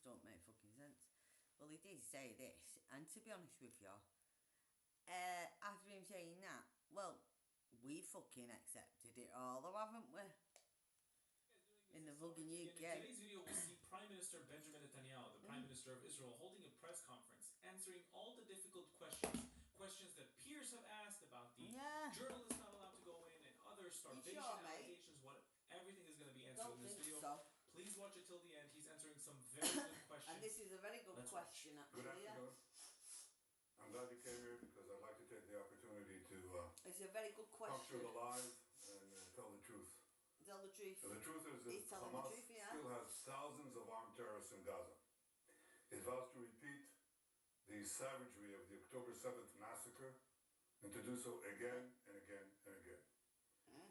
don't make fucking sense. Well, he did say this, and to be honest with you, after him saying that, well, we fucking accepted it all, though, haven't we? In the fucking UK. In today's video, we'll see Prime Minister Benjamin Netanyahu, the Prime Minister of Israel, holding a press conference, answering all the difficult questions that peers have asked about the journalists not allowed to go in and other starvation allegations. Everything is going to be answered in this video. So. Please watch it till the end. He's answering some very good questions. And this is a very good question, actually. Good afternoon. I'm glad you came here because I'd like to take the opportunity to it's a very good question. talk through the lies and tell the truth. Tell the truth. The truth is that Hamas still has thousands of armed terrorists in Gaza. It vows to repeat the savagery of the October 7th massacre and to do so again and again and again.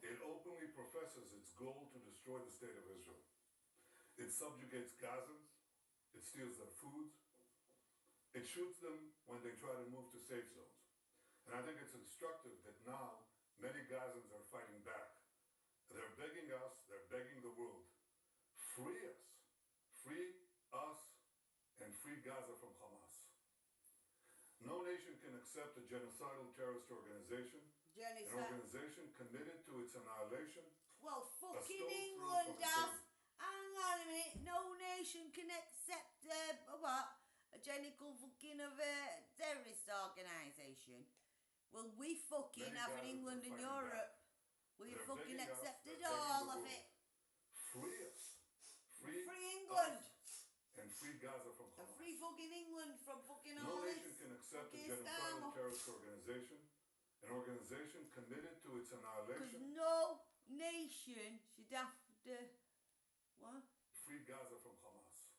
It openly professes its goal to destroy the state of Israel. It subjugates Gazans. It steals their food. It shoots them when they try to move to safe zones. And I think it's instructive that now many Gazans are fighting back. They're begging us, they're begging the world, free us, and free Gaza from Hamas. No nation can accept a genocidal terrorist organization, an organization committed to its annihilation. Well, fucking England does. Hang on a minute, no nation can accept a genital fucking of a terrorist organisation. Well, we fucking have in England and Europe. We fucking accepted all of it. Free us. Free England. Us, and free Gaza from Hamas. And free fucking England from fucking all No this. nation can accept a genocidal terrorist organization, an organization committed to its annihilation. Because no nation should have to... What? Free Gaza from Hamas.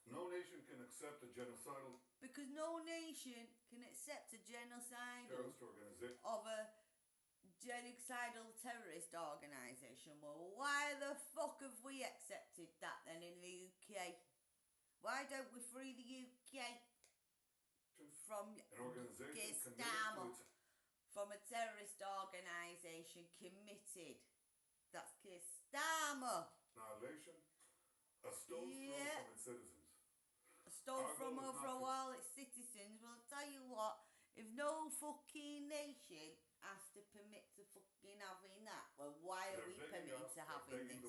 No nation can accept a genocidal... Because no nation can accept a genocidal... terrorist organization. ...of a genocidal terrorist organisation. Well, why the fuck have we accepted that then in the UK? Why don't we free the UK from an organization from a terrorist organisation committed? That's Keir Starmer. Annihilation, a stone's throw from its citizens. A stone's from over all its citizens. Well, I'll tell you what, if no fucking nation has to permit to fucking having that, well, why are we permitted to having this?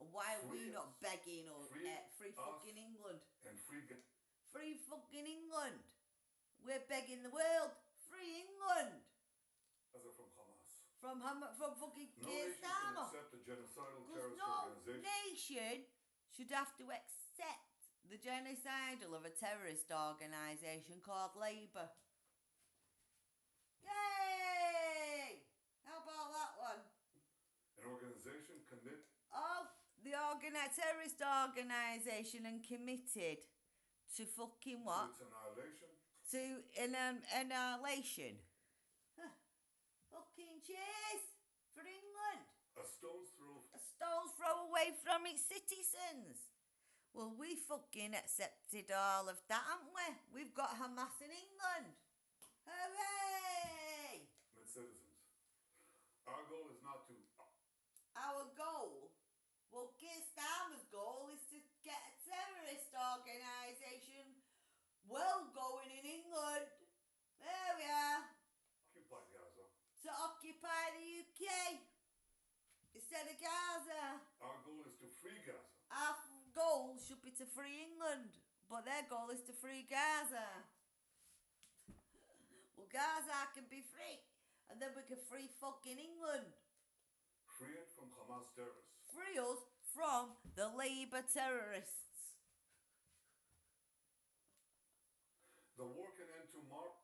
And why are we not begging or free fucking England? And free fucking England. We're begging the world. Free England. From Hamas. From fucking Keir Starmer. No nation can accept a genocidal terrorist organization. No nation should have to accept the genocidal of a terrorist organisation called Labour. Yay! How about that one? An organization committed... Oh, the terrorist organisation and committed to fucking what? To its annihilation. To annihilation. Huh. Fucking cheers for England. A stone's throw. A stone's throw away from its citizens. Well, we fucking accepted all of that, haven't we? We've got Hamas in England. Hooray! Citizens. Our goal is not to... Our goal? Well, Keir Starmer's goal is to get a terrorist organisation well going in England. There we are. Occupy Gaza. To occupy the UK instead of Gaza. Our goal is to free Gaza. Our goal should be to free England, but their goal is to free Gaza. Well, Gaza can be free, and then we can free fucking England. Free it from Hamas terrorists. Free us from the Labour terrorists. The war can end tomorrow.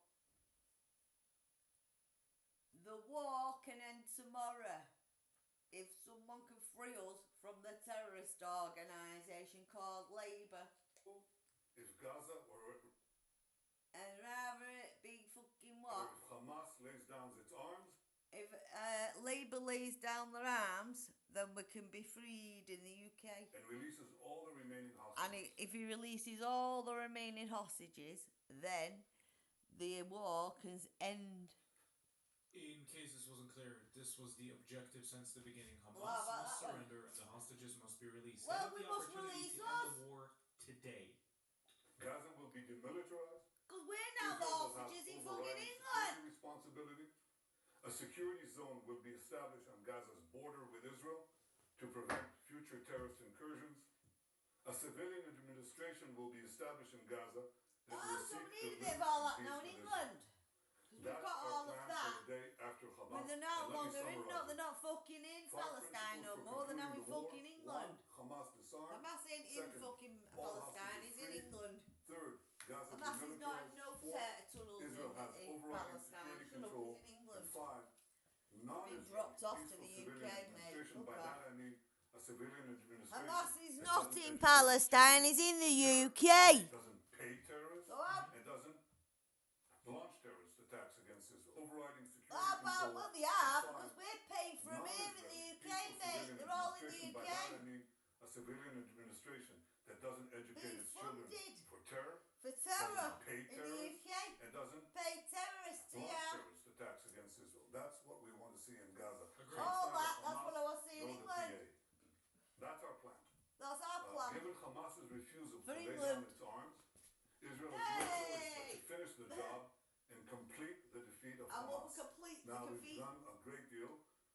The war can end tomorrow if someone can free us from the terrorist organisation called Labour. If Gaza or... And rather it be fucking what? If Hamas lays down its arms. If Labour lays down their arms, then we can be freed in the UK. And releases all the remaining hostages. And if he releases all the remaining hostages, then the war can end. In case this wasn't clear, this was the objective since the beginning. Hamas Well, must surrender and the hostages must be released. Well, we must release us. The war day. Gaza will be demilitarized. Because we're now the Israel will have hostages in fucking overriding England. security responsibility. A security zone will be established on Gaza's border with Israel to prevent future terrorist incursions. A civilian administration will be established in Gaza that will So seek we to need a live bit of all in that peace now in with Israel. England. Because we've That's got our all of plan that. for the day after Hamas. But they're not, And let well, me they're summarize it. not fucking in 5 Palestine no principles for more. They're now in concluding the war. fucking England. 1. Hamas disarm. Hamas ain't in Second, fucking all Palestine, hostages he's in free. England. Third, Gaza Hamas is not in demilitarized. no 4. tunnels Israel has in overriding Palestine. security Shut up, control. he's in And England. 5, non-Israeli dropped off to peaceful the civilian UK, mate. administration. Fuck By off. that I mean a civilian administration. Hamas is that not doesn't in educate Palestine, children, he's in the UK. doesn't pay terrorists, Go on. and doesn't launch terrorist attacks against Israel. Overriding security Ah, control. well, they are, And because 5, we're paying for them here in the non-Israeli UK, peaceful mate. civilian They're all in the administration. By UK. that I mean a civilian administration that doesn't educate Being its children funded for terror, for terror doesn't pay in the terrorists, UK. and doesn't Pay terrorists launch here. terrorist attacks against Israel. That's what we want to see in Gaza. Agreed. Can't All stand that, a that's what I Hamas, want to see in nor the England. PA. That's our plan. That's our plan. Given Hamas's refusal For to lay England. down its arms, Israel has no choice but Yay! to finish the job and complete the defeat of And what Hamas. we complete the Now we've defeat. done a great deal.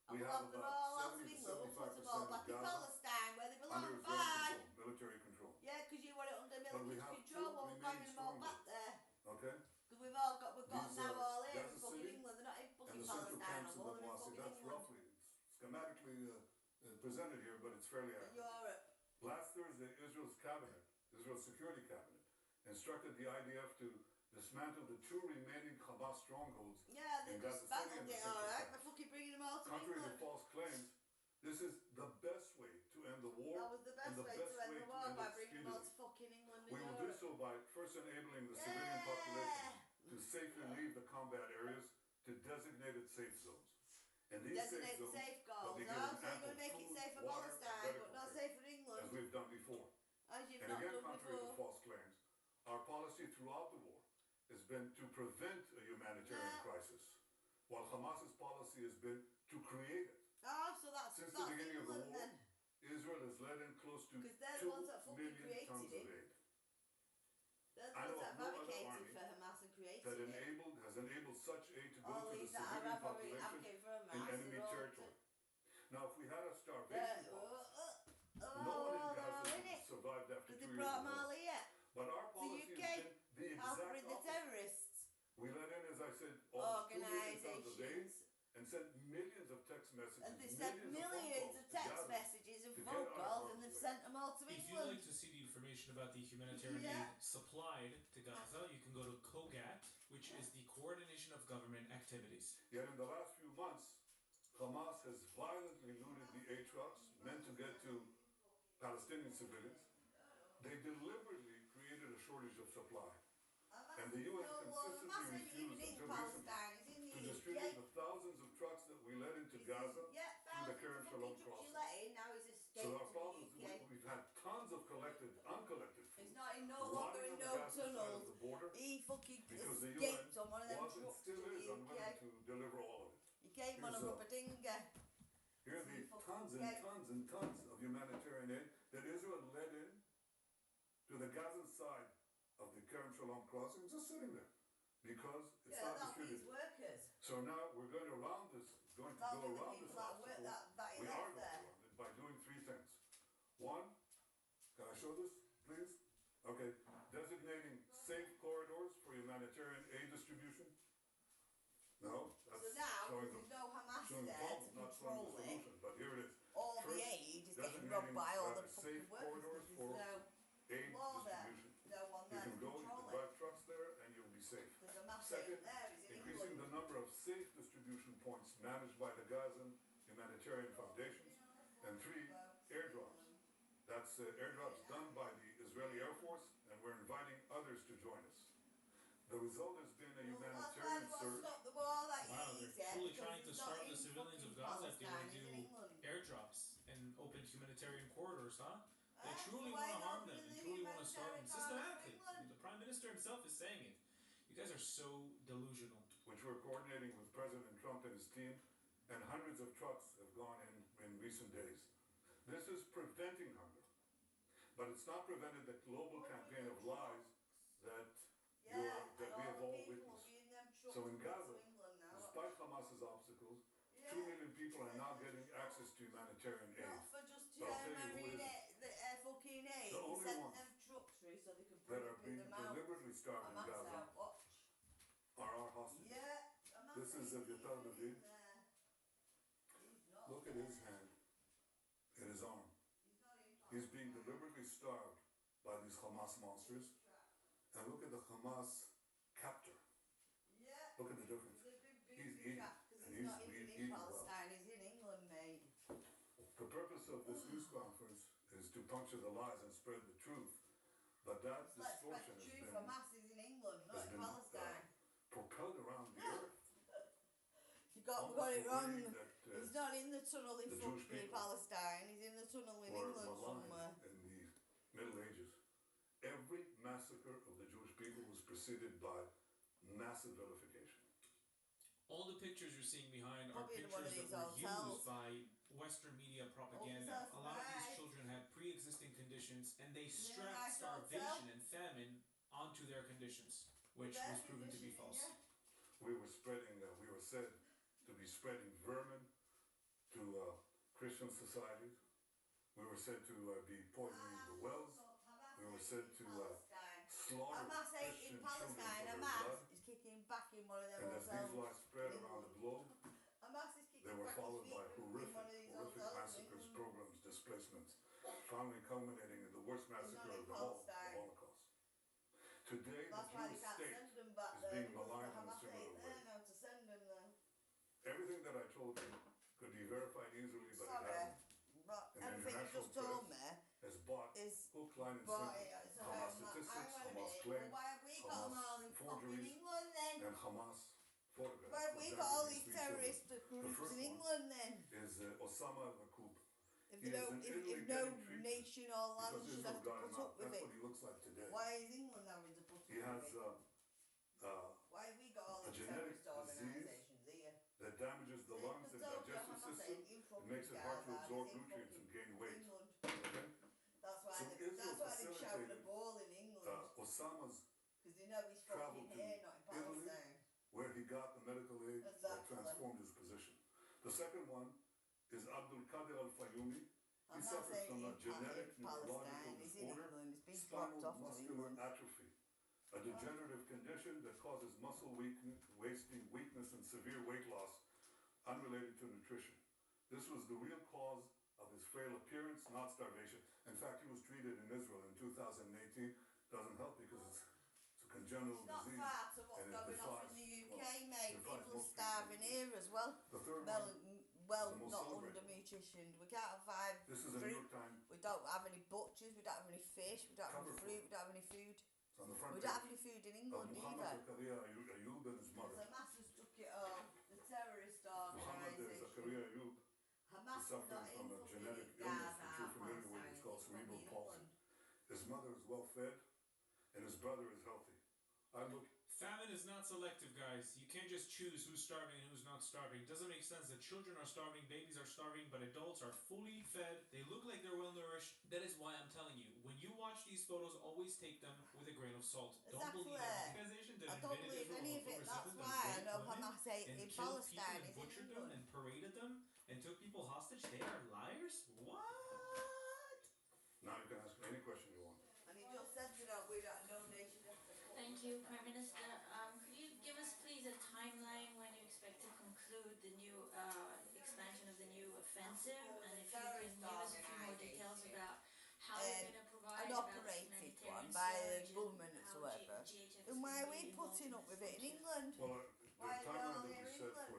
And We we'll have have them all about out of 70 to England. We'll put 75% them all of back in Gaza Palestine where they belong. under Israeli Bye. control, military control. Yeah, because you want it under But we military have control. two We'll bang remaining them all back strongholds. there. Okay? Because we've got them These now are all here in Gaza fucking City England. They're not in And fucking the central Palestine camps no of more. the They're in Posse. fucking That's England. roughly schematically presented here, but it's fairly In accurate. Europe. Last Thursday, Israel's security cabinet, instructed the IDF to dismantle the 2 remaining Hamas strongholds Yeah, they in Gaza City dismantled and the it, central alright. camps. They're fucking bringing them all to Contrary to England. false claims, this is the best way to end the war. That was the best and the way best to end the war, end by it bringing them all to speedily. fucking England and We will do Europe. so by first enabling the civilian population Yeah. to safely leave the combat areas to designated safe zones. And these safe Designated zones safe will goals. be So given you're going ample to make it food, safe for water, and Palestine, medical but not care, safe for as England. we've done before. As you've And not again, done contrary to before. false claims, our policy throughout the war has been to prevent a humanitarian crisis, while Hamas's policy has been to create it. Ah, so that's Since the beginning of the England war, then. Israel has let in close to 'Cause they're the 2 ones that fucking million created tons of it. aid. They're the I know ones that of no other advocated army for Hamas and created that it. has enabled such aid to go All to the these that civilian are population advocating for in Hamas. enemy they're all territory. Now, if we had a They're, starvation policy, no one in they're Gaza all in would have it. survived after Because 2 they years brought of them all war. here. But our To policy UK. has been the exact Hampering the opposite. terrorists. We let in, as I said, almost 2 million tons of aid Organisations. and sent millions of text messages, And they sent millions millions of of phone calls text to Gaza. messages and to get phone out of calls harm's and they've way. sent them all to If you'd England. like to see the information about the humanitarian Yeah. aid supplied to Gaza, you can go to COGAT, which is the Coordination of Government Activities. Yet in the last few months, Hamas has violently looted the aid trucks meant to get to Palestinian civilians. They deliberately created a shortage of supply. And the UN consistently Hamas ain't even refused in until recently Palestine. It's in to the distribute UK. the thousands of trucks that we let into Gaza. Yeah, through the thousands Kerem of Shalom fucking trucks you crossing. let in. Now he's escaped So our to problem the is UK. we've had tons of uncollected food. It's not in no longer rotting in on the no Gaza side of tunnels. the border He fucking because the escaped UN on one of them was and trucks to still the is unwilling UK. to deliver all of it. He came on a Here's rubber dinger. Here are the tons and tons and tons of humanitarian aid that Israel let in to the Gaza side of the Kerem Shalom crossing, just sitting there because it's Yeah, not that'll be his distributed. workers. So now we're going to round this, going to That'll go be the around this people that work obstacle. that he We are left going to there. round it by doing 3 things. 1, can I show this, please? Okay, designating safe corridors for humanitarian aid distribution. No, So that's now, showing there's the no Hamas showing the there to problem, not showing control the it. solution. But here it is. All the First, aid is getting designating robbed by all the safe fucking workers. corridors Because for there's aid no law there. distribution. No one You there can to go, you control can it. drive trucks there, and you'll be safe. Because Hamas Second, ain't there. He's in increasing the England. number of safe distribution points managed by the Gazan humanitarian foundations. And 3, airdrops. That's airdrops done by the Israeli Air Force, and we're inviting others to join us. The result has been a Well, that's why humanitarian they want to surge. stop the war that Wow, he they're said. truly Because trying to he's not starve the in civilians of fucking Gaza if they want Palestine, to he's in do England. airdrops and open humanitarian corridors, huh? They Eh? truly Why want to not harm open them and the truly want to starve them humanitarian corridors for systematically. England? The Prime Minister himself is saying it. You guys are so delusional. Which we're coordinating with President Trump and his team, and hundreds of trucks have gone in recent days. This is preventing hunger. But it's not prevented the global campaign of lies that that we have all witnessed. So in Gaza, despite Hamas's obstacles, 2 million people are now getting access to humanitarian aid. Not for just But I'll tell you who isn't. fucking aid. The only They sent ones them trucks through so they could that bring are being them out. deliberately starved in Hamas Gaza out. Watch. are our hostages. Yeah. Hamas This is ain't Aviatar even Navid. in there. He's not Look at there. his hand and his arm. He's not in He's being Palestine. deliberately starved by these Hamas monsters. And look at the Hamas captor. Yeah. Look at the difference. He's a big He's booty eating, chap because and he's he's not even in eating well. Palestine. He's in England, mate. The purpose of this news conference is to puncture the lies and spread the truth. But that Let's spread distortion the has truth. been Hamas is in England, not in Palestine. propelled around the earth. You got Almost it wrong. agreeing that, He's not in the tunnel in the Jewish fucking people Palestine. He's in the tunnel in were England somewhere. maligned in the Middle Ages. Every massacre of the Jewish people was preceded by massive vilification. All the pictures you're seeing behind are Probably in one of pictures these that were hotels. used by Western media propaganda. that's A lot of these right. children had pre-existing conditions, and they nice strapped hotel. starvation and famine onto their conditions, which was proven to be false. We were said to be spreading vermin to Christian societies. We were said to be poisoning the wells. We were said to slaughter Hamas ain't Christian in children Palestine. for their Hamas blood. is kicking back in one of them And as these hotels. lies spread around the globe, Hamas is kicking they were back followed his by feet in one of these horrific hotels. massacres, pogroms, displacements, finally culminating in the worst massacre of them all, the Holocaust. Today, the That's why they Jewish can't state send them back is there being because maligned in a Hamas similar ain't way. there now to send them there. Everything that I told you could be verified easily, but it Sorry, hasn't. but And the everything you international just told me Has bought is hook, line, and bought sinker. it. So Hamas hang statistics, on a Hamas minute. claims, Well, why have we got them Hamas all in fucking forgeries, England then? and Hamas photographs. Why have For we example, got all these three children. terrorist The groups first in one England then? is Osama al-Makhoub. If, He they is don't, in Italy if no getting treatment nation or land because should Israel have to got him put out. up with That's it, what he looks like today. why is England having to put up He with has it? Why have we got all a these genetic terrorist disease organisations here? that damages the lungs and digestive system. It makes it hard to absorb nutrients and gain weight. England. Okay? That's why So they, Israel that's why they shouted a facilitated, ball in England. Osama's Because they know he's traveled fucking to here, not in Italy, Palestine. where he got the medical aid that Exactly. transformed his position. The second one is Abdul Qadir al-Fayoumi. He Hamas suffers ain't from a in genetic neurological Palestine, he's in disorder, England, he's been spinal dropped off to muscular England. atrophy, a degenerative condition that causes muscle weakness, wasting, weakness, and severe weight loss unrelated to nutrition. This was the real cause of his frail appearance, not starvation. In fact, he was treated in Israel in 2018. Doesn't help because it's a congenital It's not disease. far to what's and it going on in defies- the UK, well, mate. defies People are most starving treatment. here as well. The third Well, one, well the most not celebrated. under-nutritioned. We can't find this is a New fruit. York Times, We don't have any butchers, we don't have any fish, we don't have any Cover fruit, we don't have any food. it's on the front We page, don't have any food in of England Muhammad either. Zakaria Ayub and his Because mother. Hamas has took it all. The terrorist Muhammad organisation. Zakaria Ayub Hamas is is suffering not from in a fucking genetic illness Gaza, that you're familiar with. It's called Palestine, cerebral he's palsy. fucking England. His mother is well fed, and his brother is healthy. I look. Famine is not selective, guys. You can't just choose who's starving and who's not starving. It doesn't make sense that children are starving, babies are starving, but adults are fully fed. They look like they're well nourished. That is why I'm telling you, when you watch these photos, always take them with a grain of salt. Don't believe every organization that I don't invaded believe Israel any on of it. October That's 7th why I and know raped women Hamas ain't and in killed Palestine, people and he's in butchered them England. and paraded them and took people hostage. They are liars? What? Now you can ask me any question you want. And he just said to them, we don't know nation after Thank you, Prime Minister. Could you give us please a timeline when you expect to conclude the new expansion of the new offensive? And if you can give us a few more details about how you're going to provide an about operated one humanitarian by the storage and government how whatsoever. GHF is Then why are gonna we be involved putting in up this? with it in Thank you. England? Well, the Why are timeline all that here we in set England?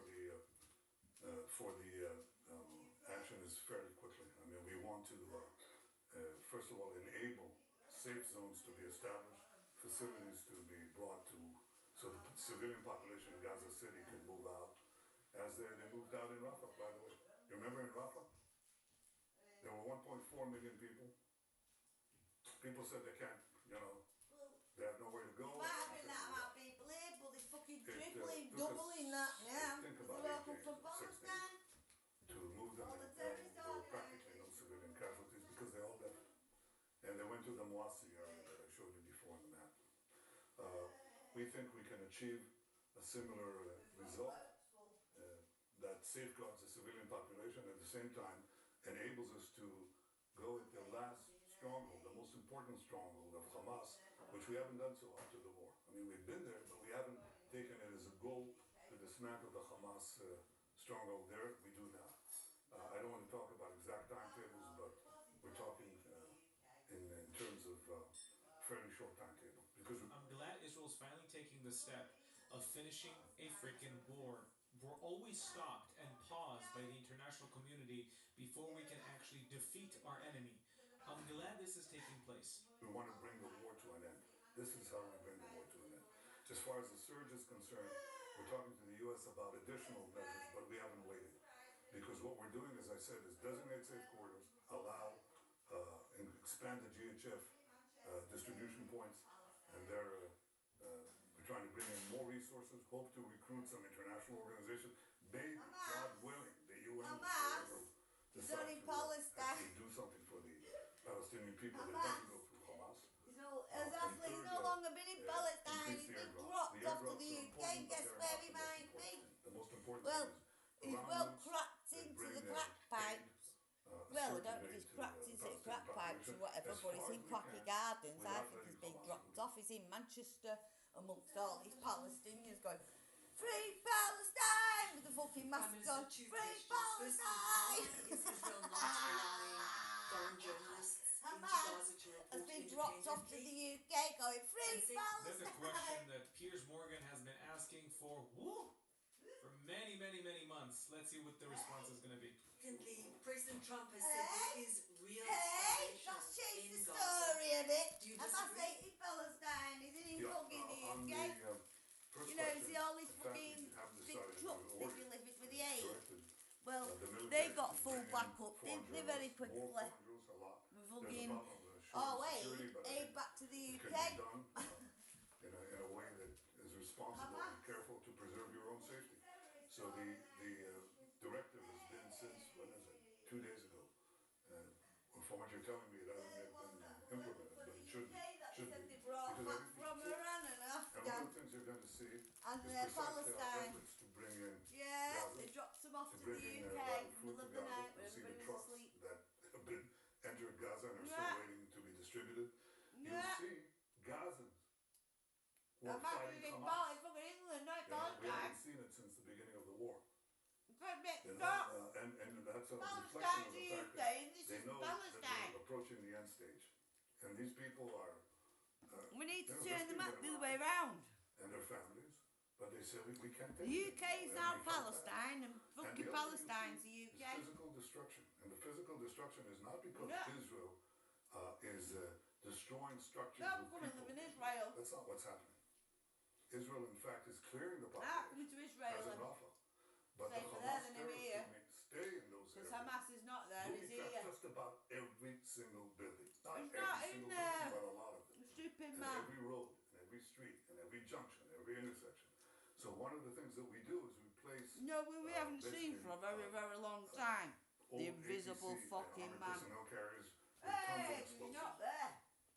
for the action is fairly quickly. I mean, we want to first of all enable safe zones to be established, facilities to be brought to, so the civilian population in Gaza City can move out, as they moved out in Rafah, by the way. You remember in Rafah? There were 1.4 million people. People said they can't, they have nowhere to go. Might have been that amount of people here, but they're fucking It, tripling, took us, doubling that now. think Because about they're 8 all come days from or 6 days. Palestine. To move them, All and the terrorist there were practically no civilian casualties because they all left. And they went we think we can achieve a similar result that safeguards the civilian population, at the same time enables us to go at the last stronghold, the most important stronghold of Hamas, which we haven't done so after the war. I mean, we've been there, but we haven't taken it as a goal to dismantle the Hamas stronghold there. We do now. I don't want to talk about exact timetables, but we're talking in terms of fairly short timetable. Because I'm glad Israel's finally taking the step of finishing a freaking war. We're always stopped and paused by the international community before we can actually defeat our enemy. I'm glad this is taking place. we want to bring the war to an end. This is how we bring the war to an end. As far as the surge is concerned, we're talking to the U.S. about additional measures, but we haven't waited. Because what we're doing, as I said, is designate safe corridors, allow and expand the GHF distribution points, and we're trying to bring in more resources, hope to recruit some international organizations. Maybe, God willing, the UN will decide to actually do something for the Palestinian people that doesn't go through Hamas. He's no longer been in Palestine. He's been dropped off to the UK. Guess where he might be? The most important Well, thing is he's well cracked into the crack pipes. Well, I don't know if he's cracked into the crack pipes or whatever, but he's in Cracky Gardens. I think he's been dropped off. He's in Manchester amongst all these Palestinians going, "Free Palestine!" with the fucking masks on. Free Palestine! Is Israel not allowing foreign journalists into Hamas Gaza to report has been dropped off to the UK going, "Free And say- There's a question Palestine!" that Piers Morgan has been asking for many, many, many months. Let's see what the response is going to be. Secondly, President Trump has said there is real Hey, starvation let's change in the Gaza. story a bit. Do you Hamas disagree? ain't in Palestine. He's in Yeah, fucking the on UK. the first You know, question, see all these in fact, fucking we haven't big decided trucks to they order delivered with the aid. directed Well, the military they got to full bring in backup, foreign didn't they, very journalists, quickly? more foreign journalists, a lot. With There's a fucking, problem with oh security, wait, but I aid think back to the it UK. can be done in a way that is responsible and careful to preserve your own safety. So the directive has been since, when is it? 2 days ago. From what you're telling me, it hasn't yet been implemented, but it should be. They said they brought Because back from Iran and and one Afghan. of the things you're going to see And is precisely our Palestine. efforts to bring in Yeah, Gaza, they dropped them off to to the bring in UK rapid in the food middle to of the Gaza. night when You see the everybody was trucks asleep. that have been entered Gaza and are Yeah. still waiting to be distributed. Yeah. You'll see Gazans who are I'm not fighting in Hamas. fucking England, not You know, we Palestine. haven't seen it since the beginning of the war. Next You know, stop. and that's a reflection of Palestine's the the fact UK, that and this they is know that Palestine. they're approaching the end stage. And these people are, We need to you know, turn they're the map still the other alive, way round. and their families, but they say we can't take The it UK is anymore, now and we fight back. Palestine, and And fucking the other thing Palestine's the you see UK. is physical destruction. And the physical destruction is not because Yeah. Israel is destroying structures No, I'm with going to people. live in Israel. That's not what's happening. Israel, in fact, is clearing the Ah, population coming to as Israel in and Rafah. But the safer there Hamas than terrorists here. who may stay in those because areas Hamas is not there, is booby trap here. just about every single building. Not It's every not single in building, there. but a lot of them. Stupid And man. every road, and every street, and every junction, every intersection. So one of the things that we do is we place No, we haven't seen for a very, very long time. old The invisible APC fucking and man. armored personnel carriers with tons of Hey, he's explosives. not there.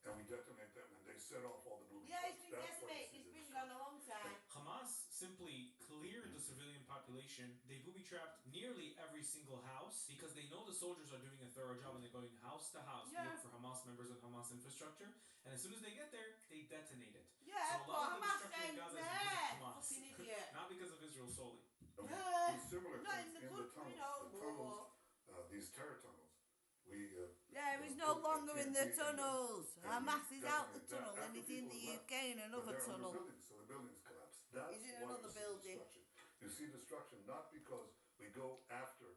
And we detonate them, and they set off all the booby Yeah, traps. he's been That's what decimated. this He's is. been gone a long time. Hamas simply cleared the civilian population. They booby-trapped nearly every single house because they know the soldiers are doing a thorough job and they're going house to house to Yeah. look for Hamas members and Hamas infrastructure. And as soon as they get there, they detonate it. Yeah, So a but lot of the Hamas destruction in ain't Gaza there. is because of Hamas, Fucking idiot. not because of Israel solely. And we Yeah. do similar Not things in the in the country, tunnels. no. The tunnels, these terror tunnels. We Yeah, he's no put longer in the TNT tunnels. and we Hamas is out the detonate that tunnel and after he's in people the have left. UK in But another they're under tunnel. buildings, so the buildings collapse. That's He's in why another you see building. destruction. You see destruction not because we go after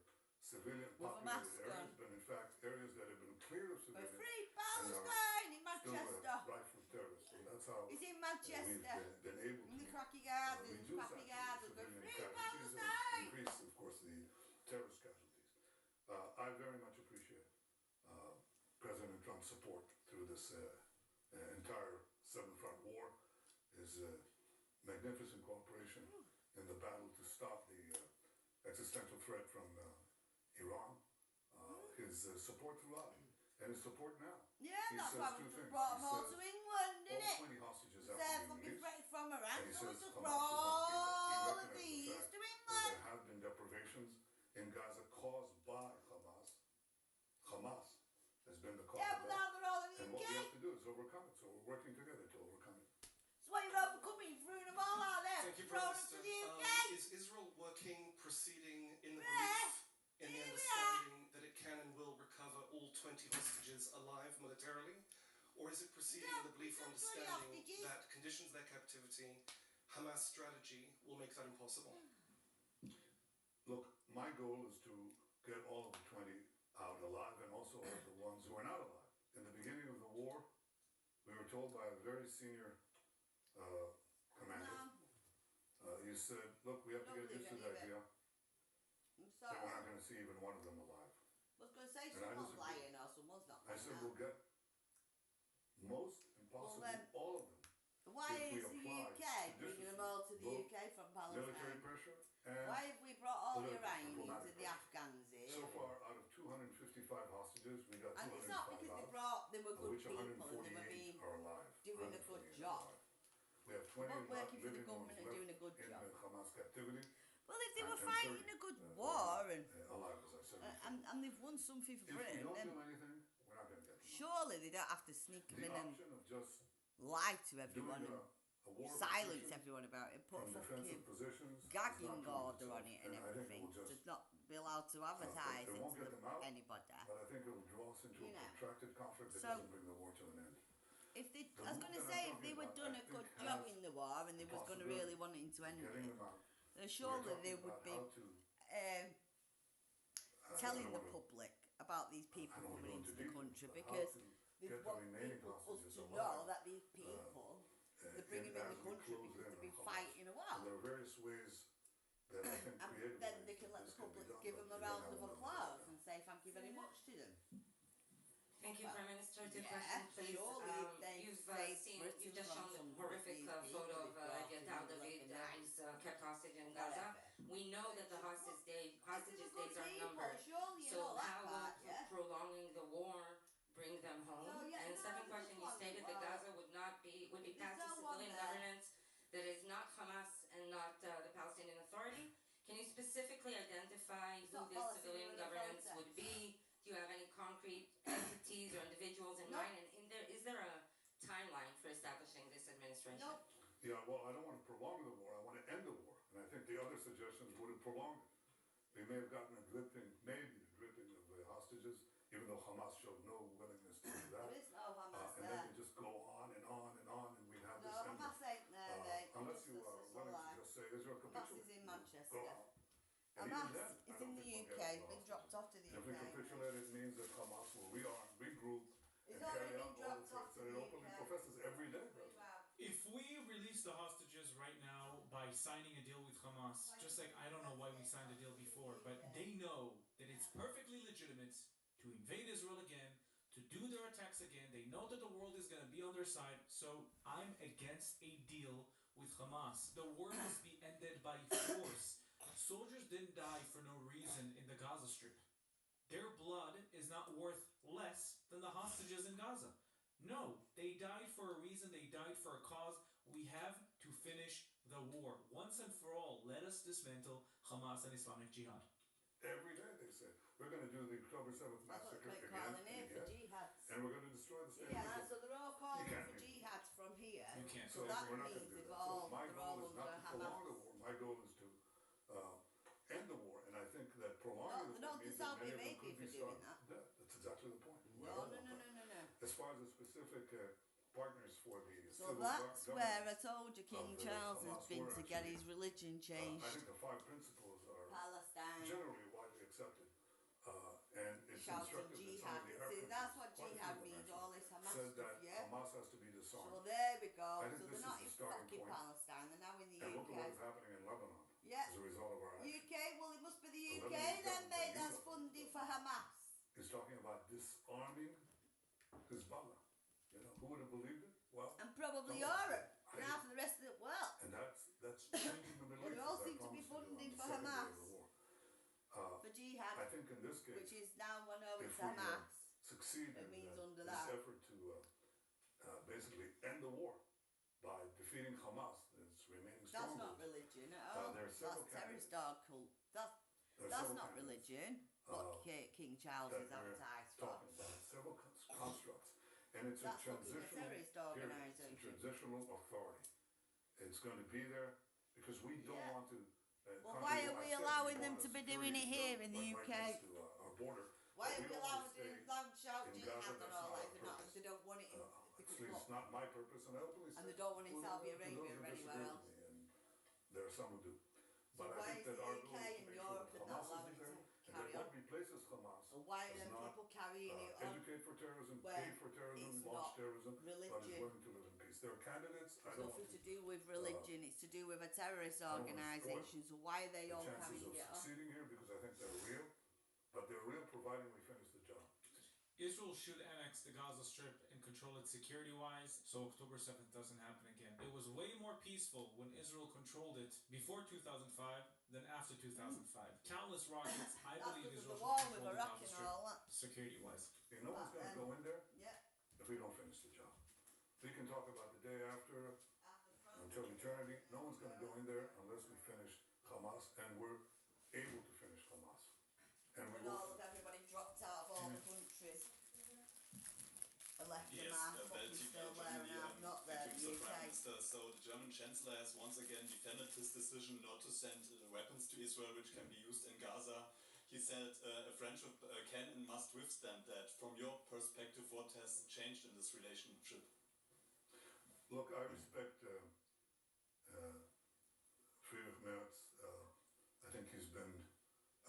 civilian With a populated mask areas, on. but in fact areas that have been cleared of But civilians free Palestine in still Manchester. rife with terrorists. So that's how He's in we've Manchester. been able In the to Cracky Gardens, reduce Cracky actually Gardens. But civilian free casualties and Palestine. increase, of course, the terrorist casualties. I very much appreciate President Trump's support through this entire Seven Front War, his magnificent cooperation in the battle to stop the existential threat from Iran, his support throughout. and his support now. Yeah, He that's says why two we just things. brought He them all says to England, all didn't it? 20 hostages They're have to be fucking released. fresh from Iran, And he so we says just Hamas brought should not be there. He all of recognized the these fact to that England. there have been deprivations in Gaza caused by Hamas. Hamas has been the cause Yeah, of but that. now they're all in the And what we UK. have to do is overcome it. So we're working together to overcome it. So why you're overcoming, throwing them all out there, Thank you, throwing Prime them to Minister. the UK? Is Israel working, proceeding in the Yeah. belief, in the Here we understanding that it can and will recover all 20 hostages alive militarily? Or is it proceeding in the belief or it's not 20 understanding hostages. that conditions of their captivity, Hamas strategy, will make that impossible? Look, my goal is to get all of the 20 out alive and also all of the ones who are not alive. In the beginning of the war, we were told by a very senior commander, he said, look, we have to Don't get used to believe the any of idea I'm that we're not sorry. going to see even one of them alive. I was going to say And I someone's disagree. lying or someone's not I said lying. we'll get most and possibly then, all of them. Why if we is the apply UK bringing them all to the both UK from military Palestine? pressure and Why have we brought all the political, Iranians diplomatic and the pressure. Afghans here? So far, out of 255 hostages, we got And 205 it's not because out, they were of good which people and they were 148 being are alive. doing a good 148 are job. alive. We have 20 Not working for the living ones government and left doing a good in job. the Hamas captivity. Well, if they and were fighting 30, a good who are war not, and, alive, as I said before. and they've won something for If we Britain, don't then do anything, we're not going to get them out. surely they don't have to sneak them The in and option of just lie to doing everyone and a war silence position everyone about it, put a from fucking defensive positions is gagging not proving order on itself. it and I think it everything will just to not be allowed to advertise it it won't to get them out, anybody. but I think it will draw us into You a know. protracted conflict that So- doesn't bring the war to an end. If they, The I was move going to that say, I'm if they talking were about, done I a good think job has in the war and they was going to really want it to end Getting it, them out. then We're surely talking they about would be how to, telling I the don't wanna- public about these I people don't wanna coming go into into the detail, country but because how to they get the want remaining people, us hostages to alive, know that these people, they're bringing them in as the we country close because in they've been on Hamas. fighting a And while. there are various ways that I think And creative then ways they can that let the this can be public done, give but them a we don't round have of enough applause time. and say thank you very much to them. Thank you, Prime Minister. Two Yeah, questions, please. surely they You've saved seen, Britain you've just from shown the some horrific of these photo people of they brought Yatar in the David night. who's kept hostage in Gaza. Whatever. We know that the hostages days If they were good are people, numbered. surely you So know that how will part, yeah? prolonging the war bring them home? So, yeah, And no, second this question, is you one stated thing, that well, Gaza would be there's passed to no one civilian there. governance that is not Hamas and not the Palestinian Authority. Can you specifically identify It's who not this Palestinian civilian governance Authority. would be? Do you have any concrete entities or individuals in No. mind? And is there a timeline for establishing this administration? Nope. Yeah, well, I don't want to prolong the war. I want to end the war. And I think the other suggestions would have prolonged it. We may have gotten a dripping, maybe a dripping of hostages, even though Hamas showed no willingness to do that. There is no Hamas And then there. they just go on and on and on, and we'd have No, this endless. Hamas ain't there, mate. Unless It's you are just a willing lie. to just say Israel Hamas capitulate. is in Go Manchester. out. And even Hamas then, I is don't in the think we'll UK. get It's all been the dropped off to the hostages. If we UK. capitulate, it means that Hamas will rearm, regroup, It's and already carry been out all the dropped off threats to that it the openly UK. professes every day. Pretty bad. If we release the hostages right now by signing a deal with Hamas, just like I don't know why we signed a deal before, but they know that it's perfectly legitimate to invade Israel again, to do their attacks again. They know that the world is going to be on their side, so I'm against a deal with Hamas. The war must be ended by force. Soldiers didn't die for no reason in the Gaza Strip. Their blood is not worth less than the hostages in Gaza. No, they died for a reason, they died for a cause. We have to finish the war. Once and for all, let us dismantle Hamas and Islamic Jihad. Every day they say, we're going to do the October 7th That's what massacre they're again calling and it for again, jihads. and we're going to destroy the state of Yeah, Israel. so they're all calling You for can't do jihads from here. You can't. So that we're not means going to do they've that. all- So my they're goal all is not under to prolong Hamas. the war. My goal is to end the war, and I think that prolonging the No, war the means that Saudi many of them Arabia could be for doing starved that. to death. That's exactly the point. We No, have no, that no, point. no, no, no. As far as the specific partners for the So civil that's government, where I told you King of, Charles has Hamas been were to get actually, his religion I changed. think the five principles are Palestine. generally widely accepted, and it's Shouting instructive that some jihad. of the See, Arab that's countries, what quite a few jihad of them means, actually, all this Hamas said stuff, that yeah? Hamas has to be So disarmed. there we go. I So think this they're is not the in starting fucking point. Palestine, they're now in the And look at UK. what is happening in Lebanon Yeah. as a result of our action. UK, well it must be the The UK Lebanese then, government, mate, the that's US funding for Hamas. Is talking about disarming Hezbollah. You know, who would have believed it? Well, And probably Some of them. Europe, I and half of the rest of the world. and that's changing the Middle Well, East. they all as I seem to be promised you on funding the for second day Hamas. of the war. For jihad, I think in this case, which is now one over if to we Hamas. succeed It in basically end the war by defeating Hamas. It's remaining strong. That's not religion at all. There are several That's terrorist candidates. dog cult. That's There are that's several not candidates, religion. What King Charles that is we're advertised for. talking about, several constructs, and it's That's a fucking a transitional terrorist period. organisation. It's a transitional authority. It's going to be there because we don't Yeah. want to. Well, why are we allowing them to be doing it here in the right UK? next to our border. Why But are we don't want allowing to them stay loud shout in jihad Gaza. and That's all not that? our They're not. purpose. They don't want it in At because least what? it's not my purpose, and I openly And say they don't want it in to Saudi those Arabia who or disagree anywhere with else. me, and there are some who do. So But I why think is that the our UK goal is to and make sure Europe that not Hamas allowing is it there, to and that carry what on? replaces Hamas Or why are is them not people carrying it on? educate for terrorism, when pay for terrorism, it's launch not terrorism, but is religion? willing to live in peace. There are candidates. I It's don't nothing want to do with religion. It's to do with a terrorist I don't want to organisation. So why are they the all chances carrying of it on? succeeding here because I think they're real, but they're real providing we finish the job. Israel should annex the Gaza Strip and control it security-wise, so October 7th doesn't happen again. It was way more peaceful when Israel controlled it before 2005 than after 2005. Countless rockets, I That's believe because of Israel the war should with control the Iraq Gaza and Strip all that. security-wise. No one's going to go in there Yeah. if we don't finish the job. We can talk about the day after until eternity. No one's going to go in there unless we finish Hamas, and we're able to finish Hamas. And we When will. all of everybody dropped out of all the countries and left Yes, them half Belgium, fucking still there and Germany, half not there, thank the you, Mr. Prime UK. Minister. So the German Chancellor has once again defended his decision not to send weapons to Israel, which can be used in Gaza. He said a friendship can and must withstand that. From your perspective, what has changed in this relationship? Look, I respect Friedrich Merz. I think he's been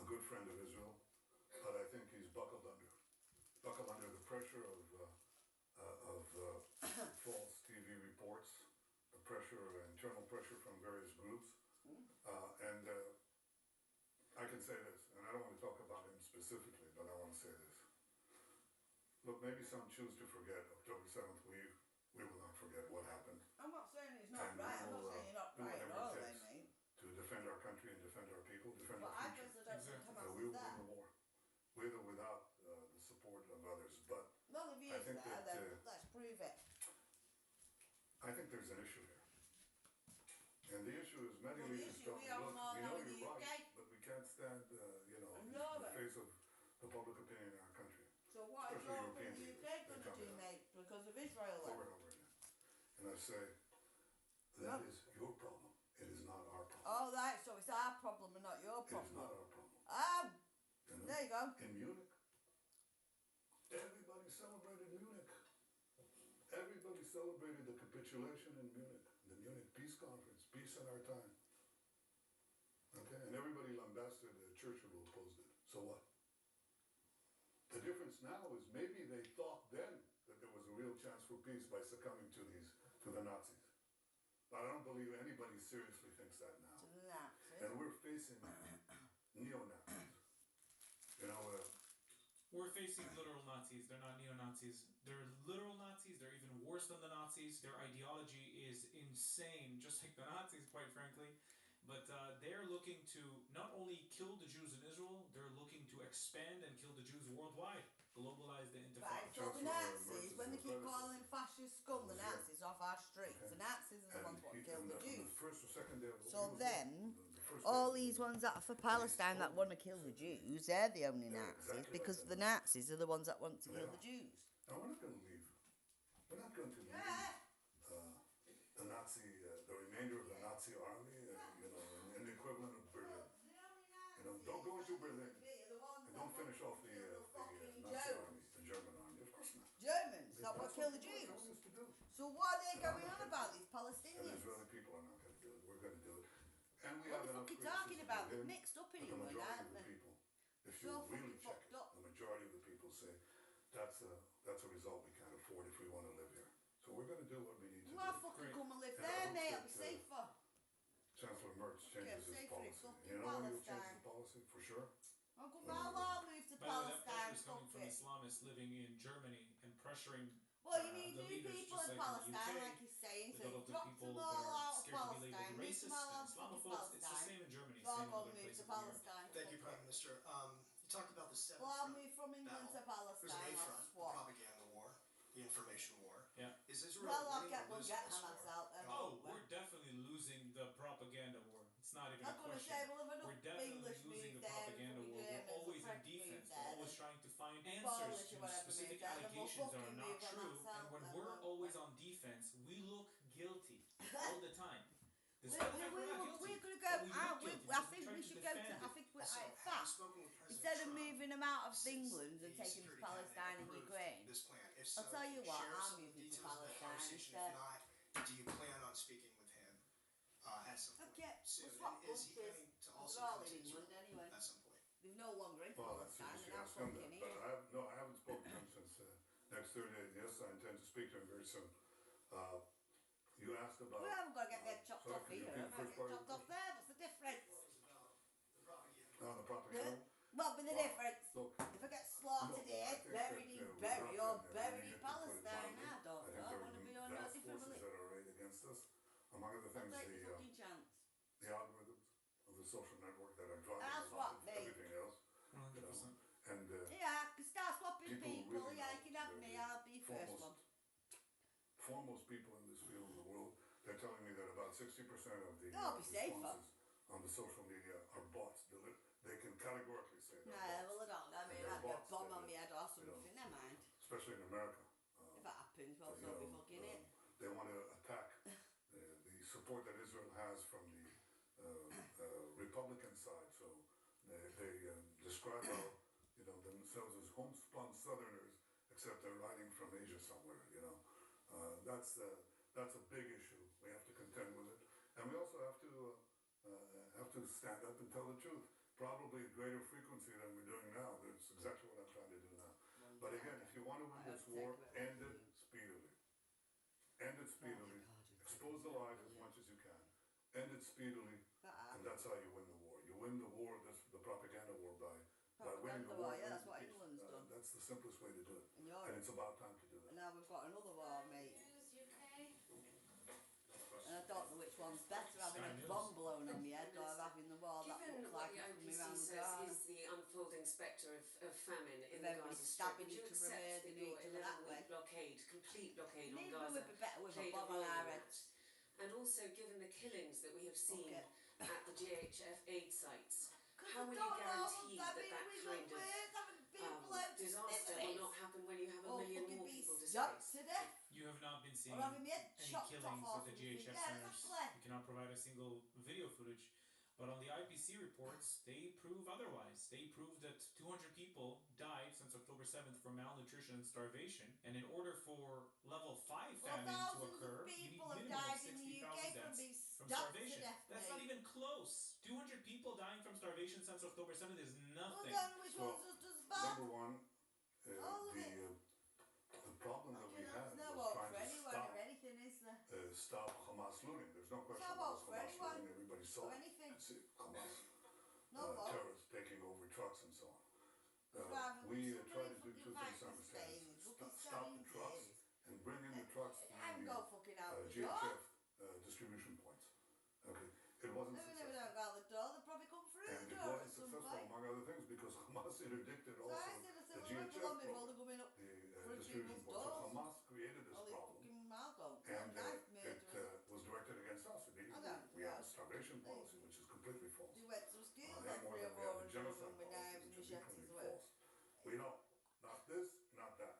a good friend of Israel, but I think he's buckled under the pressure of false TV reports, the pressure, internal pressure from various groups, and I can say this, and I don't want to talk about him specifically, but I want to say this. Look, maybe some choose to forget October 7th. We will not forget what happened. I'm not saying it's not And right. I'm we not will, saying you're not do right at whatever all, it then, takes mate. to defend our country and defend our people, defend But our I future. personally don't think Exactly. Hamas We is will win there. the war, with or without the support of others. But Well, if he I is think there, that, then let's prove it. I think there's an issue here. And the issue is many Well, the leaders issue don't we have look, more we now know in the you're UK. right, but we can't stand, I in know the that. face of the public opinion in our country. So what is Especially Europe and European the leaders. UK They going to come do, down. mate, because of Israel then? Over and over again. And I say, that is your problem. It is not our problem. Oh, right, so it's our problem and not your It is problem. not our problem. You know? There you go. In Munich, everybody celebrated Munich. Everybody celebrated the capitulation in Munich, the Munich Peace Conference, peace in our time. Okay, and everybody lambasted Churchill who opposed it. So what? The difference now is maybe they thought then that there was a real chance for peace by succumbing to the Nazis. But I don't believe anybody seriously thinks that now. To the Nazis. And we're facing neo-Nazis. We're facing literal Nazis. They're not neo-Nazis. They're literal Nazis. They're even worse than the Nazis. Their ideology is insane, just like the Nazis, quite frankly. But they're looking to not only kill the Jews in Israel, they're looking to expand and kill the Jews worldwide. Globalize the Right, intifada. so the Nazis, when they keep calling them fascist scum, the Yeah. Nazis off our streets. Okay. The Nazis are the ones what killed the on Jews. the first or second day of the So war, then, the first all day- these ones that are for Palestine that want to kill the Jews, they're the only Nazis, exactly because like the that. Nazis are the ones that want to kill Yeah. the Jews. No, we're not going to leave. We're not going to leave the Nazi, the remainder of the Nazi army, in the equivalent of Berlin. Don't go into Berlin and don't finish off the Nazi army, the German army. Of course not. Germans that want That's to kill what the they're Jews. telling us to do. So what are they going on about, these And Palestinians? Israeli people are not going to do it. We're going to do it. And we What have the enough fuck are you talking criticism about? of They're him, mixed up in but it, the aren't majority of the they? people, if So you fucking really check fucked it, up. the majority of the people say that's a result we can't afford if we want to live here. So we're going to do what we need to Well, do. fucking Great. come and live And I there, hope mate. that, I'll be safer. Chancellor Merz changes his safer in policy. fucking You know when he'll change Palestine. his policy? For sure. I'll come back, I'll move to By the way, that Palestine. pressure is coming Fuck from it. Islamists living in Germany and pressuring Well, you need the new leaders, people just in like Palestine, in the UK. like he's saying. They So don't drop people them that all are out of scared to be Palestine. labeled Move racist them all and out of fucking Islamophobes. It's the Palestine. same in Germany, So I'll same in go other move places to in Europe. Palestine. Thank you, Fuck Prime it. Minister. You talked about the seven Well, I'll front move from England to battle. There's Palestine. an A I'll front, the swap. propaganda war, the information war. Yeah. Is Israel Well, winning or we'll losing get this Hamas war? out there. Oh, we're definitely losing the propaganda war. It's not even I'm a going to question. say, well, if enough We're definitely English losing move the there, propaganda war. We're Germans, always in French move defense. there, We're always then trying to find answers Polish to or whatever specific move there, then we'll allegations that are fucking not move true. Hamas And out when then, we're won't always we? on defense, we look guilty all the time. Despite the fact we're not guilty. We're going to go but we out. look guilty I because think we're we trying to should go to. defend I it. think Also, in have you fact, spoken with President instead of Trump moving them out of since England and the taking them to Security Cabinet Palestine and approved Ukraine, this plan? If I'll so, tell can you what, share I'm some moving to details of that Palestine conversation? instead. If not, do you plan on speaking with him at some point Okay, soon? we'll swap And is he countries. planning to We're also all come in to England Israel anyway. at some point? They're no longer in Well, that's Palestine. you They're now ask him that. fucking But here. I haven't spoken to him since next Thursday. Yes, I intend to speak to him very soon. You asked about. We haven't got to get that chopped sorry, off can you here. repeat I've the got first to part get of chopped the off there. What's the difference? No, the propaganda. What be the Well, difference? Look, If I get slaughtered no, I here, think buried that, in we're Bury not or in, buried we in need to put it Palestine, mildly. I don't know. I there want to be on no vast different forces religion. that are arrayed against us. Among other I'll things, take the fucking chance. the algorithms of the social network that are driving That's a lot what of me. everything else. 100%. And Yeah, I can start swapping people people. really Yeah, know you can have they're me. the I'll be first one. foremost people in this field of the world. They're telling me that about 60% of the I'll be safer. responses on the social media are bots. They can categorically say No, they're bots. well, I don't know. I mean, They're I'd get a bots bomb that, on my head or you know, something. Never mind. especially in America. If that happens, well, you so be know, fucking it. They want to attack the support that Israel has from the Republican side. So they describe how themselves as homespun Southerners, except they're riding from Asia somewhere. That's a big issue. We have to contend with it, and we also have to stand up and tell the truth. Probably at greater frequency than we're doing now. That's exactly what I'm trying to do now. But again, if you want to win this war, end it speedily. End it speedily. Expose the lies as much as you can. End it speedily, and that's how you win the war. You win the war, the propaganda war, by winning the war. Yeah, that's what England's done. That's the simplest way to do it. And And it's about time to do And that. now we've got another war, mate. And I don't know which one's better, having a bomb blown on my head or having the war that Given looks what like the it's coming IPC around the says corner. is the unfolding spectre of famine in With the everybody Gaza Strip, stabbing would you each other, accept that murdering your each other that 11-week way? blockade, complete blockade on Maybe Gaza, we'd be better with a played a bomb on role our in heads. that? And also, given the killings that we have seen Okay. at the GHF aid sites, Because how I will you don't know, guarantee I that mean, that we kind got of words, having people out disaster will not happen when you have a or million fucking more be people shot displaced? to death. You have not been seeing Or having my head any chopped killings off at the or GHF something. Yeah, centers. exactly. You cannot provide a single video footage. But on the IPC reports, they prove otherwise. They prove that 200 people died since October 7th from malnutrition and starvation. And in order for level 5 Well, famine to thousands occur, of you need people have minimum of died in the 60,000 UK from deaths being from stuck to starvation. death, That's mate. not even close. 200 people dying from starvation since October 7th is Well, nothing. then which Well, one's just as bad? Number one, All of it. the problem that we had No was hope trying for to anyone or anything, is there? stop Hamas looting. There's no question No about hope for Hamas anyone looting. Everybody saw or it. anything. It's Hamas No hope. terrorists taking over trucks and so on. Rather We than try to do somebody two fucking things fight simultaneously. for Spain, Stop the trucks and bring in the trucks I'm through go the fucking out the door. GHF distribution points. Okay, it wasn't They never successful. don't go out the door, they'll probably come through And the it door at wasn't some successful, point. among other things, because Hamas interdicted So also I said, the well, GHF people on me while program, they're coming up the through distribution people's point. So doors. Hamas created this All these problem, fucking Malcolm, and knife it murderers. was directed against us. I don't We had a know. starvation policy, which is completely false. They went to school Any and more three than or we have four the and genocide with policy, knives and which is machetes equally away. false. We don't. Not this, not that.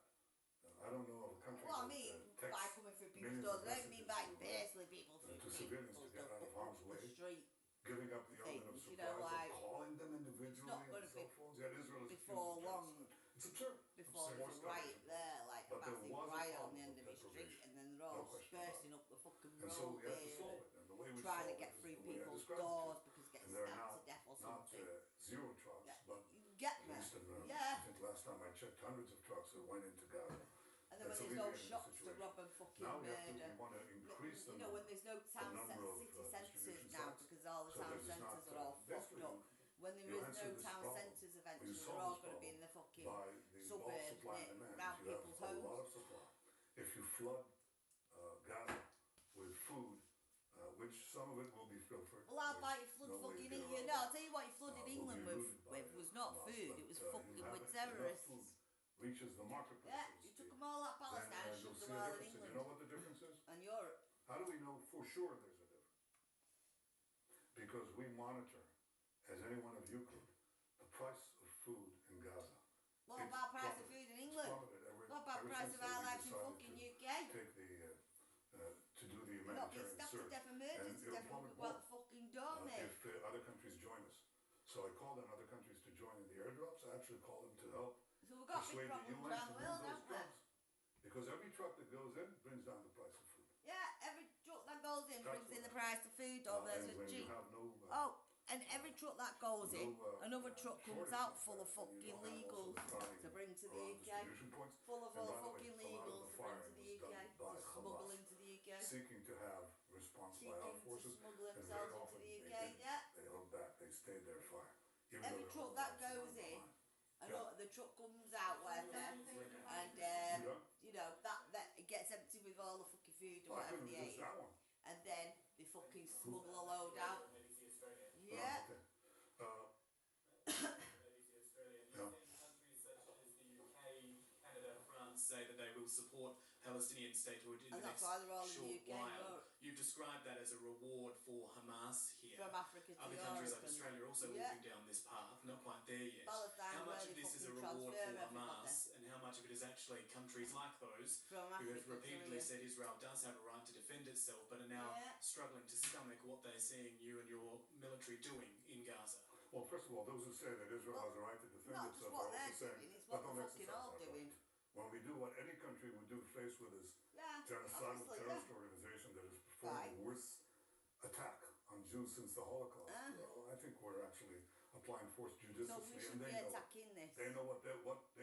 I don't know of a country Well, I that mean, by texts coming through people's millions doors, of I don't mean by messages basically people to through civilians to people's get out of doors, harm's up way, the street. giving up the element of Things, you surprise, know, like, calling them individually not on gonna cell be phones. Yet Israel is before accused of long. genocide. It's absurd. Before Absurd. there's a riot there, like a But there massive was a riot on problem the end with of the street, deprivation. and then they're all No question about bursting up the fucking And so road we have to there, solve it. And the way we trying solve to get it is through the way I people's described it. doors because getting And there are stabbed now to death or not something. zero trucks, Yeah, but you get at me. least in Yeah. I think last time I checked, hundreds of trucks that went into Gaza. And then when That's there's no alleviating the shops to situation. rob and fucking Now we murder. want to increase the You know, when there's no town number of, city centres distribution now sites. because all the So town there's not, centres are all fucked basically up. When there you is answer no this town problem, centres you eventually, solve they're all this going to be in problem the fucking by the bulk suburbs, supply and innit, demand. around If you have people's a homes. lot of supply, if you flood Gaza with food, which some of it will be filtered. Well, how about you there's flood no way to fucking get England? around No, it. I'll tell you what you flooded Will be England looted by, with was not Hamas, food, but, it was you fucking have with enough terrorists. food reaches the marketplace. Yeah, so to you speak, took them all out then Palestine and you'll shoved see them a all in difference. And England. you know what the sure there's a difference. Because we monitor, as any one of you could, the price of food in Gaza. What about price of food in England? What about price of our lives in fucking UK? Take the, to do the You're not being humanitarian stopped to surge. death emergency, And death it'll will plummet go out more the fucking door, mate. if other countries join us. So I called on other countries to join in the airdrops. I actually called them to help So we've got big persuade the problems UN around to the move world, those haven't we? trucks. Because every truck that goes in brings down the price of food. Yeah, every truck that goes in That's brings in what the price of food, or there's and a when you cheap. have no, Oh, and every truck that goes in, no, another truck comes shortage out of full of that, and you fucking don't have also legals the carrying to bring to the around UK. distribution points. Full of And all by the way, fucking a lot of legals the to bring to firing the was UK, done by to smuggle Hamas, into the UK. seeking to have response by our Seeking to forces, smuggle and themselves very into often the they UK, didn't. yeah. They held back. They stayed their fire. Even Every though truck their that own lives goes were in, behind. and the truck comes out whatever, and Yeah. you know that it gets empty with all the fucking food or Oh, I whatever couldn't they resist ate, that one. and then they fucking smuggle a load out. Yeah. Oh, okay. BBC Australia. Yeah. You've seen countries such as the UK, Canada, France say that they will support Palestinian statehood in And the that's next why they're all in the short UK and while. Europe. You've described that as a reward for Hamas here. From Africa to Other Europe. countries like and- Australia are also yeah. walking down this path, not quite there yet. Palestine, How much where of they this is a fucking reward for transfer everybody. Hamas, and how much of it is actually countries like those From who Africa have to repeatedly Europe. said Israel does have a right to defend itself, but are now Yeah. struggling to stomach what they're seeing you and your military doing in Gaza? Well, first of all, those who say that Israel has a right to defend Not just itself what are also they're saying doing, it's that what don't they're fucking exercise all that doing. right. When we do what any country would do faced with this Yeah, genocidal obviously, terrorist yeah. organization that has performed Right. the worst attack on Jews since the Holocaust, well, I think we're actually applying force So judiciously, we and should be they know it. attacking this. They know what they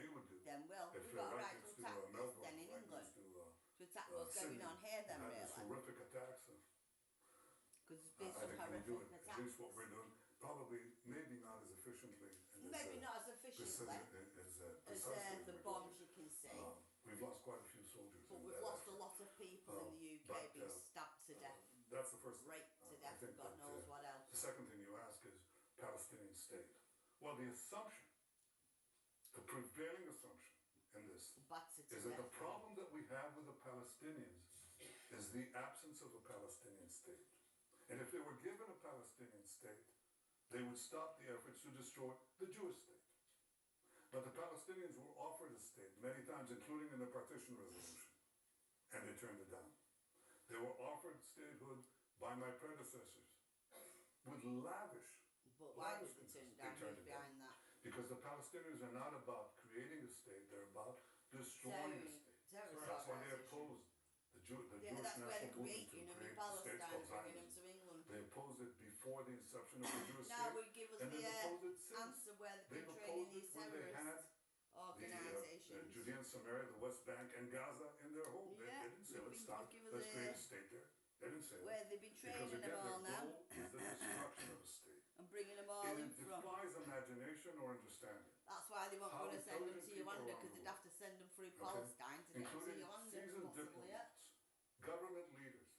would do. Then well, If we've got a right next to attack this Melbourne, then in right England. next To attack what's going Sydney, on here then had this really. horrific attacks. Because there's been I some think we do horrific it, at attacks. least what we're doing, probably maybe not as efficiently and Maybe as, not as efficiently as as precisely the we're bombs doing you can see. it. We've lost quite a few soldiers. But in we've that lost a effort. lot of people in the UK but, being stabbed to death, That's the first thing. raped to I death, think God that, knows what else. The second thing you ask is Palestinian state. Well, the assumption, the prevailing assumption in this Battered to is that the death. problem that we have with the Palestinians is the absence of a Palestinian state. And if they were given a Palestinian state, they would stop the efforts to destroy the Jewish state. But the Palestinians were offered a state many times, including in the partition resolution, and they turned it down. They were offered statehood by my predecessors with lavish. But why lavish did they turn it concerns. down? They turned Who's it down. behind that? Because the Palestinians are not about creating a state, they're about destroying a state. Terrorist That's why they organisation. opposed the Yeah, Jewish that's where national they're movement to creating them in create the states Palestine, called bringing them Zionism. to England. They opposed it before the inception of the Jewish Now state, will give us and the they've opposed it since. answer where they've They've been training opposed it these when they had terrorist organisations. Judea and Samaria, the West Bank, and Gaza in their home. They Yeah, didn't say, they've let's been- stop, give us let's create a- a state there. They didn't say Where that. they've been Because training again, them all their now goal is the destruction of a state. and bringing them all And in it from. defies imagination or understanding. That's why they weren't How going to send them intelligent to people Uganda around because the they'd have to send them through Okay. Palestine to get to Including Uganda. seasoned Possibly, yeah. diplomats, government leaders,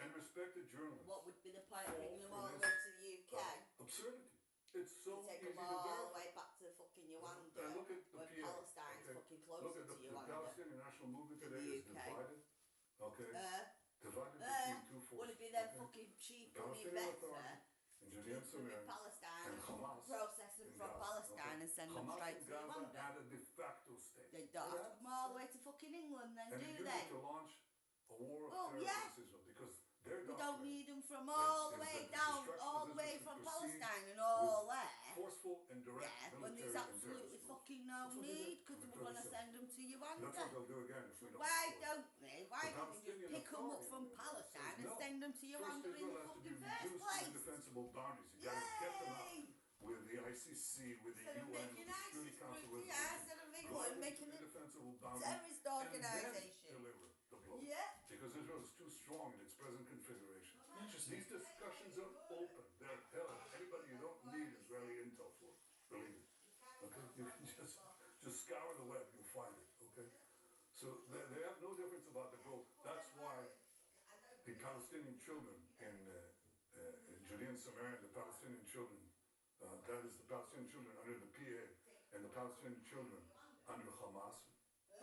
and respected journalists. What would be the point of Fall bringing them for all the this, way to the UK? Absurdity. It's so To take easy them to all the verify. way back to fucking Uganda, Look at the when PA. Palestine's okay? fucking Look closer at to the Uganda. Palestinian national movement than today the is UK. divided. Okay, divided Uh, between two forces. Would it be them okay? fucking cheap The money Palestinian better Authority in Judea and to them in Samaria Palestine and and Hamas process them in from Gaza, Palestine and send them Hamas straight in to Gaza Uganda? had a de facto state. They don't have to come all the way to fucking England then, and do it used they? to launch a war of Oh, terror yeah. against Israel because their We don't doctrine need them from all the is way that the down, destruction all of the way Israel from should proceed Palestine and all with there. forceful and direct Yeah, when military there's and absolutely terrorist moves. fucking no That's what they need did. because they That's were what going to they send them to That's what Uganda. they'll do again if we don't. Why support it. don't they? Why The don't they just Palestinian pick them up Authority from says Palestine and no. send them to First, Uganda in Israel the has to be fucking first reduced to place? indefensible boundaries. You got to get them out Yay! with the ICC, with the Instead of UN, with making the Security ISIS Council group, yeah, resolution. instead of Drive England them making to it indefensible boundaries. terrorist And organisation. then deliver the blow. Yeah. Because Israel is too strong in its present configuration. Interesting. These discussions are open. They're held. Anybody you don't need Israeli intel for. Believe me. Okay? You can just scour the web. You'll find it. Okay? So they have no difference about the goal. That's why the Palestinian children in Judea and Samaria, the Palestinian children, that is the Palestinian children under the PA and the Palestinian children under Hamas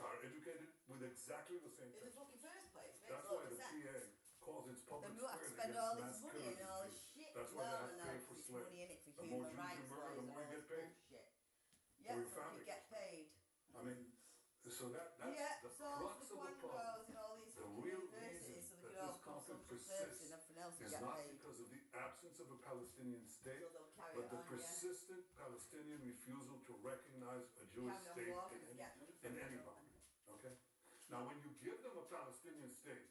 are educated with exactly the same In the textbook. fucking first place. Makes That's a why lot of the sense. PA calls its public Then we won't have to spend against all this mass money killers and all is this Jews. shit. That's why they have to pay for It's slaves. money in it for The more human Jews rights you murder, the lawyers and more all you this get paid. bullshit. Or Yeah, your so family you get gets paid. paid. I mean, so that's Yeah, the so crux the of the Quangos problem. and all these The fucking real universities, so reason they that can all this do conflict social services persists and everything else and is get not paid. because of the absence of a Palestinian state, So they'll carry but it the on, yeah. persistent Palestinian refusal to recognize a Jewish Carry on state walking to get money in from any it. boundary. Okay? Now, when you give them a Palestinian state,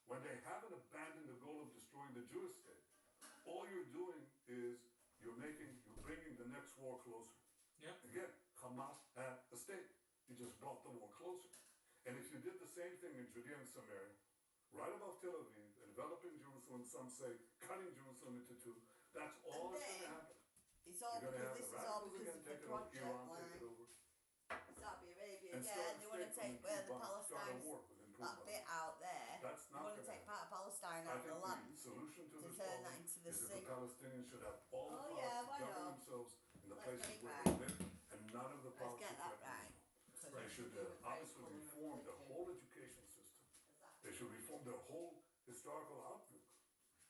when they haven't abandoned the goal of destroying the Jewish state, all you're doing is you're bringing the next war closer. Yeah. Again, Hamas had a state. He just brought the war closer. And if you did the same thing in Judea and Samaria, right above Tel Aviv, enveloping Jerusalem, some say cutting Jerusalem into two, that's all that's going to happen. It's all You're going to because have this the is all because of radicals again the take it over, project Iran line. take it over, Saudi Arabia, and yeah, start and they want to a state take from improved the bombs, start a Palestine, war with improved that bombs. bit out there. That's They not want going to to take happen. part of Palestine I out of think the land. the solution to to this turn problem that into the is that sea. the Palestinians should have all the Oh, power yeah, to I govern know. themselves in the Let's places get it where right. they live, and none of the power Let's get should that threaten right. Israel. They should obviously reform the whole education system. They should reform their whole historical outlook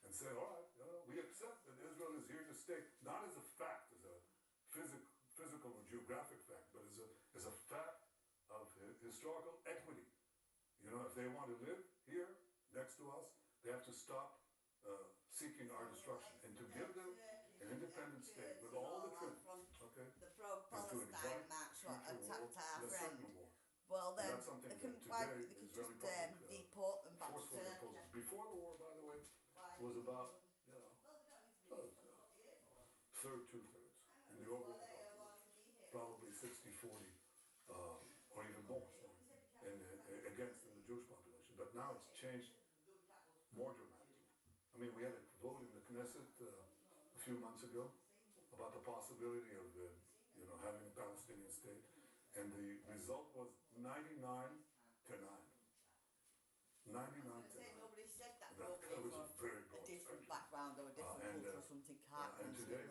and say, all right, we accept that Israel is here to stay, not as a fact, as a physical or geographic fact, but as a fact of historical equity. If they want to live here next to us, they have to stop seeking our destruction and to give them an independent state with all the trimmings, okay? The And to pro-Palestine invite march what future war, attacked our the friend. second war. Well, And then that's something they can, that why, today they can Israeli just public deport them back to forcefully Turkey. opposes. Before the war, by the way, was about, third, two-thirds. In the overall population, probably 60-40, or even more so, against the Jewish population. But now it's changed more dramatically. I mean, we had a vote in the Knesset a few months ago about the possibility of, having a Palestinian state, and the result was 99 to 9. 99 to 9. Nobody said that That probably was a from very a broad different spectrum. background or a different culture or something. Can't And today,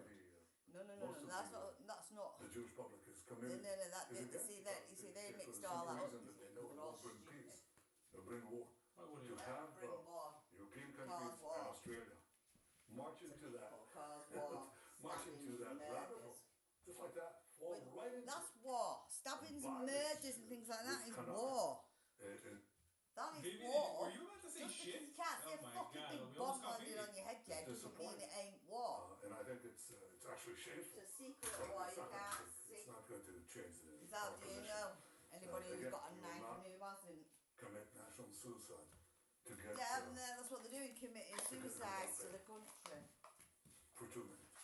no, most of that's not. the Jewish public is No, committed. you see, they mixed all that up. For the simple reason that they know it They're all won't bring stupid. peace. They'll bring war. Why would To it? have Bring war. European Cause countries war. and Australia march into that, Cause war. march into that rabbit hole, just like that, fall right into That's it. war. Stabbings and murders and things like that is war. That is David, war. were you about to say Just shit? because you can't see Oh a my fucking God, big we bomb almost got landed paid. on your head, Jed, doesn't mean disappointing. it ain't war. And I think it's actually shameful. It's a secret But war it's you not can't gonna- see. It's not going to change the Because how do you position. know? Anybody who's again, got a we will knife not and who hasn't. commit national suicide to get Yeah, and that's what they're doing, committing get suicides to it the country. for 2 minutes.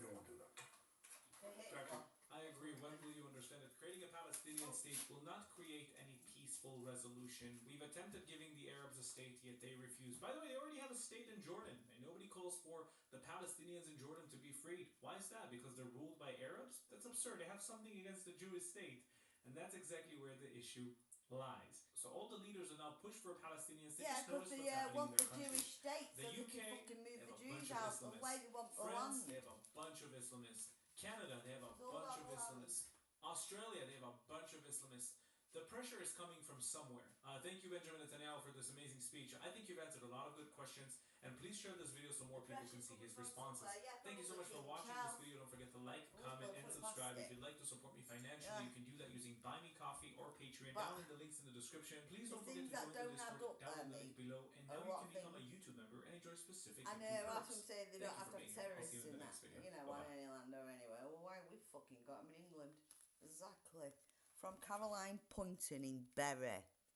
They won't do that. Hitler. I agree. When will you understand it? Creating a Palestinian state will not create any peaceful resolution. We've attempted giving the Arabs a state, yet they refuse. By the way, they already have a state in Jordan, and nobody calls for the Palestinians in Jordan to be freed. Why is that? Because they're ruled by Arabs? That's absurd. They have something against the Jewish state, and that's exactly where the issue lies. So all the leaders are now pushed for a Palestinian state. Yeah, Just because notice they what's happening want in the their country. Jewish state so The they UK, can fucking move they the have a Jews bunch of out. Islamists. Why they want the France, land? they have a bunch of Islamists. Canada, they have a It's all bunch of about land. Islamists. Australia, they have a bunch of Islamists. The pressure is coming from somewhere. Thank you, Benjamin Netanyahu, for this amazing speech. I think you've answered a lot of good questions, and please share this video so more people can see his responses. Thank you so much for watching this video. Don't forget to like, comment, and subscribe. If you'd like to support me financially, you can do that using Buy Me Coffee or Patreon. Down in the links in the description. Please don't forget to join the Discord down in the link below. And now you can become a YouTube member and enjoy specific And YouTube I perks. can say they Thank don't you have for to have being here. I'll terrorists see you in in the that, next video. on Bye-bye. any land or anywhere. Well, why we fucking got them in England? Exactly. From Caroline Poynton in Bury.